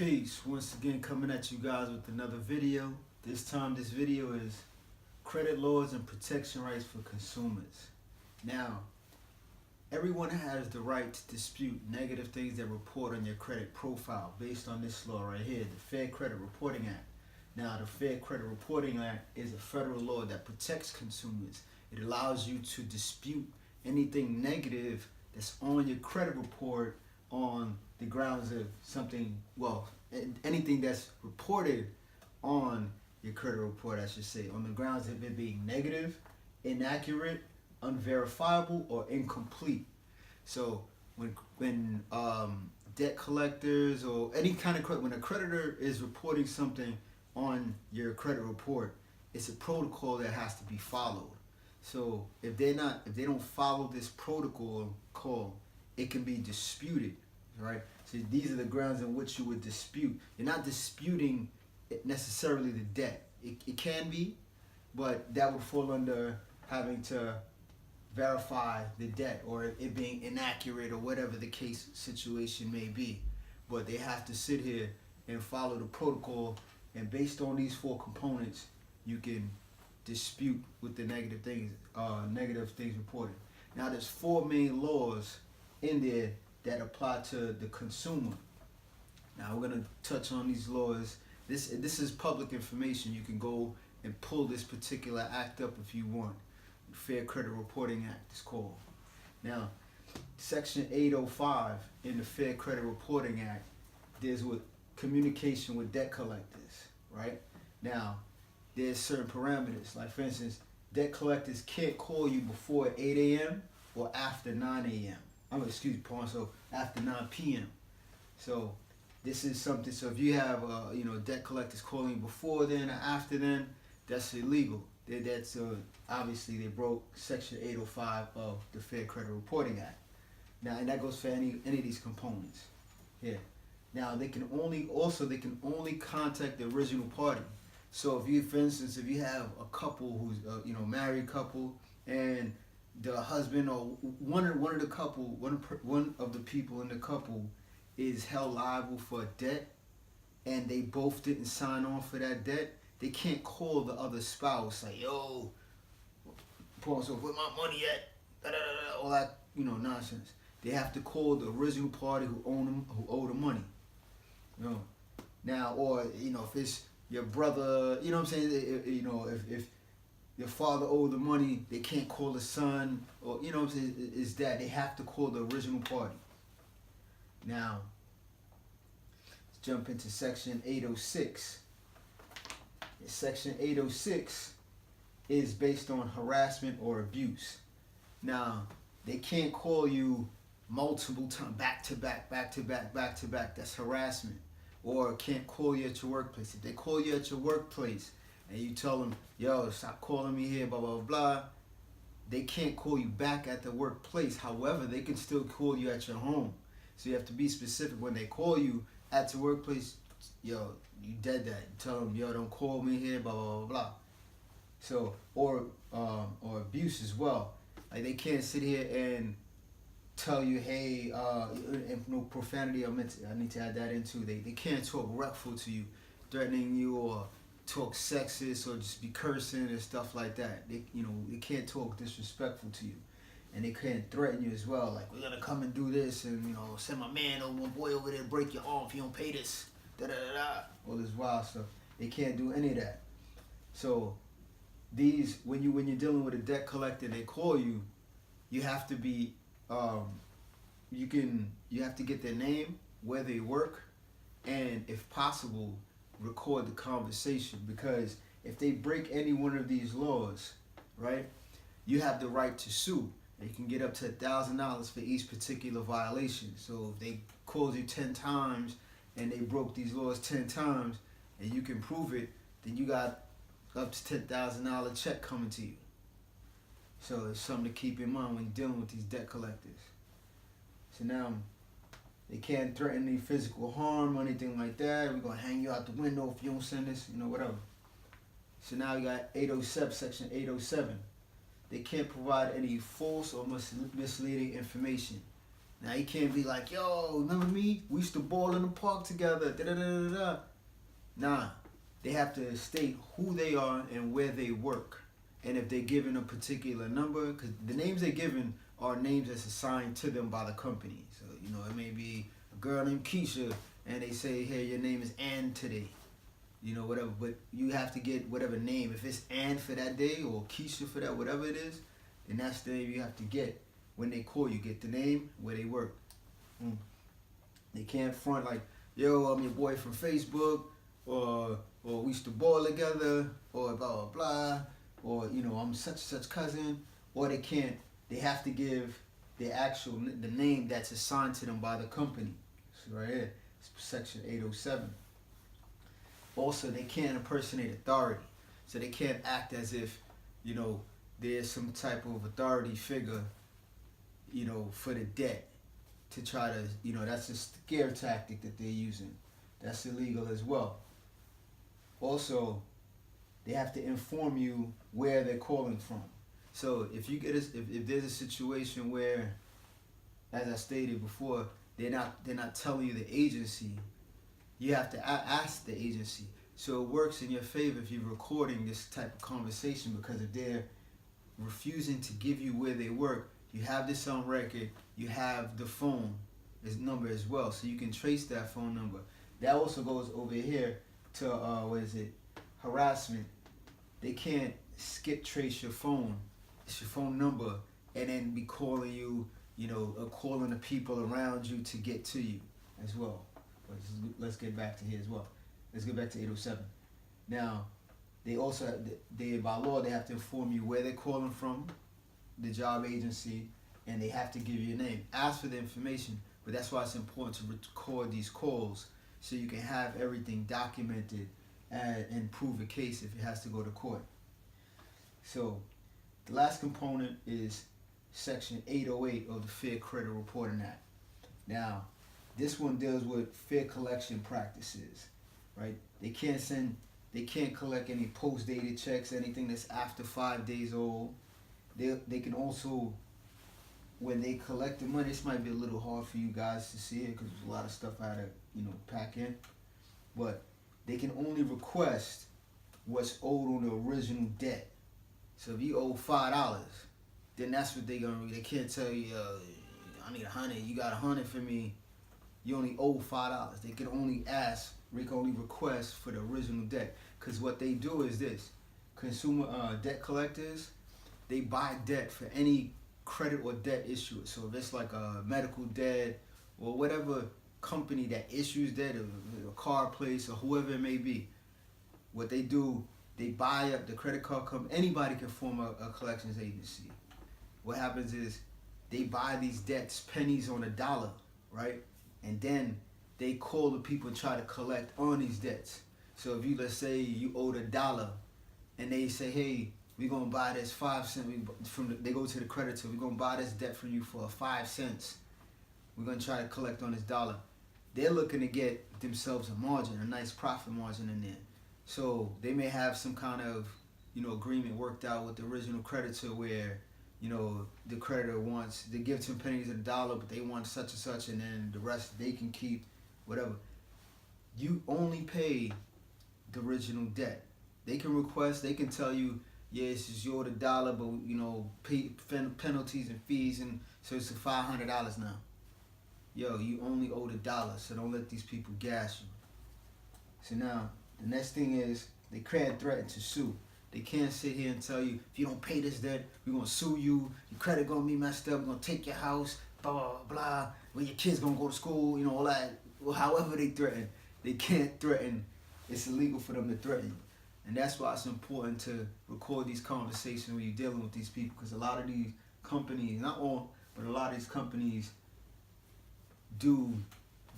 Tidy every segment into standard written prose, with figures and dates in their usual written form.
Peace. Once again coming at you guys with another video. This time this video is credit laws and protection rights for consumers. Now, everyone has the right to dispute negative things that report on your credit profile based on this law right here, the Fair Credit Reporting Act. Now, the Fair Credit Reporting Act is a federal law that protects consumers. It allows you to dispute anything negative that's on your credit report on the grounds of something, well, anything that's reported on your credit report, I should say, on the grounds of it being negative, inaccurate, unverifiable, or incomplete. So when debt collectors or any kind of credit, when a creditor is reporting something on your credit report, it's a protocol that has to be followed. So if they don't follow this protocol, it can be disputed, right? So these are the grounds in which you would dispute. You're not disputing necessarily the debt. It can be, but that would fall under having to verify the debt or it being inaccurate or whatever the case situation may be. But they have to sit here and follow the protocol, and based on these four components, you can dispute with the negative things reported. Now, there's four main laws in there that apply to the consumer. Now, we're gonna touch on these laws. This is public information. You can go and pull this particular act up if you want. The Fair Credit Reporting Act is called. Now, Section 805 in the Fair Credit Reporting Act deals with communication with debt collectors, right? Now, there's certain parameters. Like, for instance, debt collectors can't call you before 8 a.m. or after 9 a.m. So after 9 p.m. So this is something. So if you have debt collectors calling before then or after then, that's illegal. That's obviously they broke Section 805 of the Fair Credit Reporting Act. Now, and that goes for any of these components. Yeah. Now they can only contact the original party. So if you, for instance, if you have a couple who's married couple, and the husband or one of the people in the couple is held liable for a debt, and they both didn't sign on for that debt, they can't call the other spouse like, yo, so where my money at? All that nonsense. They have to call the original party who owe the money. Now, or if it's your brother, what I'm saying, if your father owed the money, they can't call the son, or what I'm saying, is that they have to call the original party. Now, let's jump into Section 806. Section 806 is based on harassment or abuse. Now, they can't call you multiple times, back to back. That's harassment. Or can't call you at your workplace. If they call you at your workplace and you tell them, yo, stop calling me here, blah, blah, blah, they can't call you back at the workplace. However, they can still call you at your home. So you have to be specific. When they call you at your workplace, yo, you dead that. You tell them, yo, don't call me here, blah, blah, blah, blah. So, or abuse as well. Like, they can't sit here and tell you, hey, and no profanity, I need to add that into. They can't talk wreckful to you, threatening you, or talk sexist, or just be cursing and stuff like that. They can't talk disrespectful to you, and they can't threaten you as well. Like, we're gonna come and do this, and send my man or my boy over there to break your arm if you don't pay this. All this wild stuff. They can't do any of that. So these, when you're dealing with a debt collector, they call you, you have to be you have to get their name, where they work, and if possible, record the conversation, because if they break any one of these laws, right, you have the right to sue. And you can get up to $1,000 for each particular violation. So if they called you 10 times and they broke these laws 10 times, and you can prove it, then you got up to $10,000 check coming to you. So it's something to keep in mind when you're dealing with these debt collectors. So now, they can't threaten any physical harm or anything like that. We're going to hang you out the window if you don't send this, whatever. So now you got 807, Section 807. They can't provide any false or misleading information. Now he can't be like, yo, remember me? We used to ball in the park together. Da da da da da. Nah, they have to state who they are and where they work, and if they're given a particular number, because the names they're given are names that's assigned to them by the company. So it may be a girl named Keisha, and they say, hey, your name is Ann today. Whatever, but you have to get whatever name. If it's Ann for that day or Keisha for that, whatever it is, then that's the name you have to get. When they call you, get the name, where they work. They can't front like, yo, I'm your boy from Facebook, or we used to ball together, or blah, blah, blah, or, I'm such and such cousin, or they have to give the name that's assigned to them by the company. So right here, it's section 807. Also, they can't impersonate authority. So they can't act as if, there's some type of authority figure, for the debt, to try to, that's a scare tactic that they're using. That's illegal as well. Also, they have to inform you where they're calling from. So if you get if there's a situation where, as I stated before, they're not telling you the agency, you have to ask the agency. So it works in your favor if you're recording this type of conversation, because if they're refusing to give you where they work, you have this on record, you have the phone number as well, so you can trace that phone number. That also goes over here to harassment. They can't skip trace your phone. It's your phone number, and then be calling you, calling the people around you to get to you as well. But let's get back to here as well. Let's get back to 807. Now, they also, by law, they have to inform you where they're calling from, the job agency, and they have to give you a name. Ask for the information, but that's why it's important to record these calls so you can have everything documented and prove a case if it has to go to court. So, the last component is Section 808 of the Fair Credit Reporting Act. Now, this one deals with fair collection practices, right? They can't collect any post-dated checks, anything that's after 5 days old. They can also, when they collect the money, this might be a little hard for you guys to see it because there's a lot of stuff I had to, pack in. But they can only request what's owed on the original debt. So if you owe $5, then that's what they can't tell you, I need $100, you got $100 for me, you only owe $5. They can only request for the original debt. Because what they do is this: consumer debt collectors, they buy debt for any credit or debt issuer. So if it's like a medical debt or whatever company that issues debt, a car place or whoever it may be, what they do, they buy up the credit card company. Anybody can form a collections agency. What happens is they buy these debts pennies on a dollar, right? And then they call the people and try to collect on these debts. So if let's say you owed $1, and they say, hey, we're gonna buy this 5 cents. They go to the creditor, we're gonna buy this debt from you for 5 cents. We're gonna try to collect on this dollar. They're looking to get themselves a margin, a nice profit margin in there. So they may have some kind of, agreement worked out with the original creditor where, the creditor wants, they give 10 pennies at $1, but they want such and such, and then the rest they can keep, whatever. You only pay the original debt. They can request, they can tell you, yes, it's your $1, but pay penalties and fees, and so it's $500 now. Yo, you only owe $1, so don't let these people gas you. So now, the next thing is, they can't threaten to sue. They can't sit here and tell you, if you don't pay this debt, we're going to sue you, your credit going to be messed up, we're going to take your house, blah, blah, blah, when your kids going to go to school, all that. Well, however they threaten, they can't threaten. It's illegal for them to threaten you. And that's why it's important to record these conversations when you're dealing with these people, because a lot of these companies, not all, but a lot of these companies do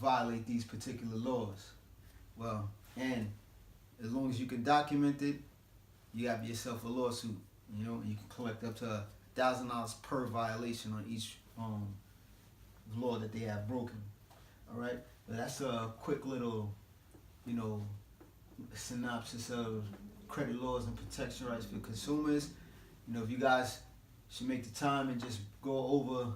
violate these particular laws. Well, and as long as you can document it, you have yourself a lawsuit, and you can collect up to $1,000 per violation on each law that they have broken. All right, but that's a quick little, synopsis of credit laws and protection rights for consumers. If you guys should make the time and just go over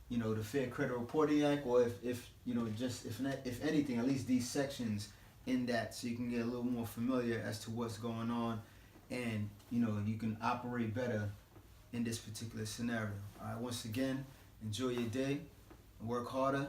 the Fair Credit Reporting Act, or if just if anything, at least these sections in that, so you can get a little more familiar as to what's going on, and you can operate better in this particular scenario. All right, once again, enjoy your day, work harder.